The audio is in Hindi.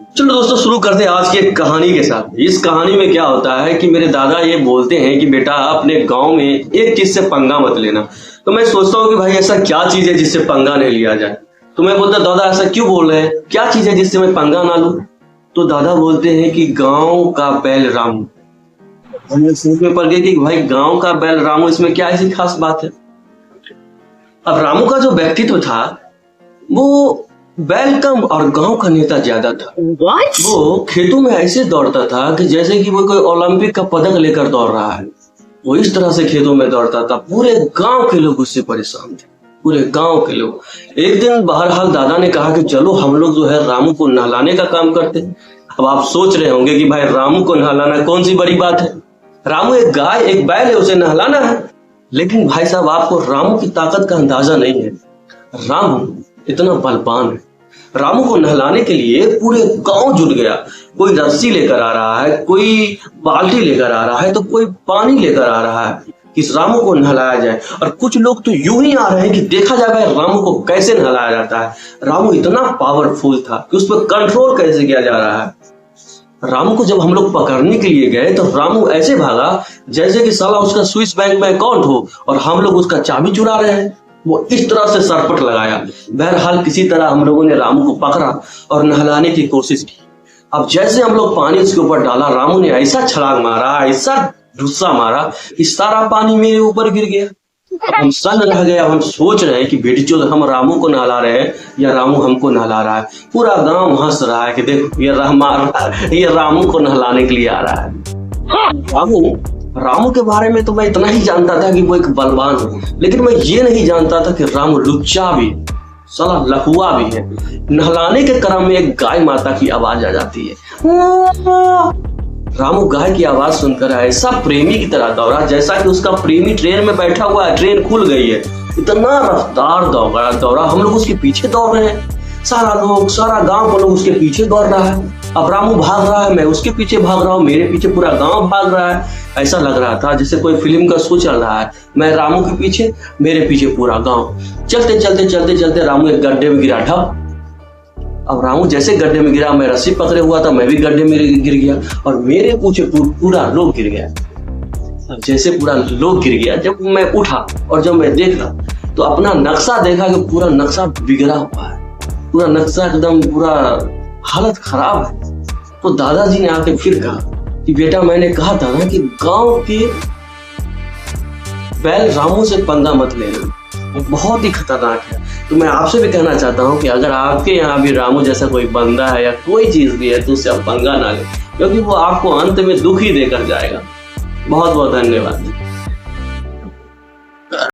चलो दोस्तों, शुरू करते हैं आज की एक कहानी के साथ। इस कहानी में क्या होता है कि मेरे दादा ये बोलते हैं कि बेटा अपने गांव में एक चीज से पंगा मत लेना। तो मैं सोचता हूँ कि भाई ऐसा क्या चीज है जिससे पंगा नहीं लिया जाए। तो मैं बोलता, दादा ऐसा क्यों बोल रहे हैं, क्या चीज है जिससे मैं पंगा ना लूं? तो दादा बोलते हैं कि गांव का बैल रामू। हमने सोच में पड़ गए कि भाई गांव का बैल रामू, इसमें क्या ऐसी खास बात है? अब रामू का जो व्यक्तित्व था वो बैल कम और गांव का नेता ज्यादा था। वो खेतों में ऐसे दौड़ता था कि जैसे कि वो कोई ओलंपिक का पदक लेकर दौड़ रहा है। वो इस तरह से खेतों में दौड़ता था, पूरे गांव के लोग उससे परेशान थे, पूरे गांव के लोग। एक दिन बहरहाल दादा ने कहा कि चलो हम लोग जो है रामू को नहलाने का काम करते हैं। अब आप सोच रहे होंगे कि भाई रामू को नहलाना कौन सी बड़ी बात है, रामू एक गाय एक बैल है, उसे नहलाना है। लेकिन भाई साहब, आपको रामू की ताकत का अंदाजा नहीं है। रामू इतना बलवान है। रामू को नहलाने के लिए पूरे गांव जुट गया। कोई रस्सी लेकर आ रहा है, कोई बाल्टी लेकर आ रहा है, तो कोई पानी लेकर आ रहा है कि रामू को नहलाया जाए। और कुछ लोग तो यूं ही आ रहे हैं कि देखा जाए भाई रामू को कैसे नहलाया जाता है। रामू इतना पावरफुल था कि उस पर कंट्रोल कैसे किया जा रहा है। रामू को जब हम लोग पकड़ने के लिए गए तो रामू ऐसे भागा जैसे कि साला उसका स्विस बैंक में अकाउंट हो और हम लोग उसका चाबी चुरा रहे हैं। वो इस तरह से सरपट लगाया। बहरहाल किसी तरह हम लोगों ने रामू को पकड़ा और नहलाने की कोशिश की। अब जैसे हम लोग पानी उसके ऊपर डाला, रामू ने ऐसा छलांग मारा, ऐसा ढुस्सा मारा कि सारा पानी मेरे ऊपर गिर गया। अब हम सन रह गए। अब हम सोच रहे हैं कि बेटी जो हम रामू को नहला रहे हैं या रामू हमको नहला रहा है। पूरा गांव हंस रहा है कि देखो ये रामू को नहलाने के लिए आ रहा है। रामू के बारे में तो मैं इतना ही जानता था कि वो एक बलवान है, लेकिन मैं ये नहीं जानता था कि रामू लुच्चा भी, साला लफुआ भी है। नहलाने के क्रम में एक गाय माता की आवाज आ जाती है। रामू गाय की आवाज सुनकर ऐसा प्रेमी की तरह दौड़ा जैसा कि उसका प्रेमी ट्रेन में बैठा हुआ है, ट्रेन खुल गई है। इतना रफ्तार दौड़ा, हम लोग उसके पीछे दौड़ रहे हैं। सारा गांव का लोग उसके पीछे दौड़ रहा है। अब रामू भाग रहा है, मैं उसके पीछे भाग रहा हूँ, मेरे पीछे पूरा गांव भाग रहा है। ऐसा लग रहा था जैसे कोई फिल्म का शो चल रहा है। मैं रामू के पीछे, मेरे पीछे पूरा गांव। चलते चलते रामू एक गड्ढे में गिरा, ठप। अब रामू जैसे गड्ढे में गिरा, मैं रस्सी पकड़े हुआ था, मैं भी गड्ढे में गिर गया और मेरे पीछे पूरा लोग गिर गया। अब जैसे पूरा लोग गिर गया, जब मैं उठा और जब मैं देखा तो अपना नक्शा देखा कि पूरा नक्शा बिगड़ा हुआ है, पूरा नक्शा एकदम पूरा हालत खराब है। तो दादाजी ने आके फिर कहा कि बेटा, मैंने कहा था ना कि गांव के बैल रामू से पंगा मत लेना, वो बहुत ही खतरनाक है। तो मैं आपसे भी कहना चाहता हूं कि अगर आपके यहाँ भी रामू जैसा कोई बंदा है या कोई चीज भी है तो उससे आप पंगा ना लें, क्योंकि वो आपको अंत में दुख ही देकर जाएगा। बहुत बहुत धन्यवाद।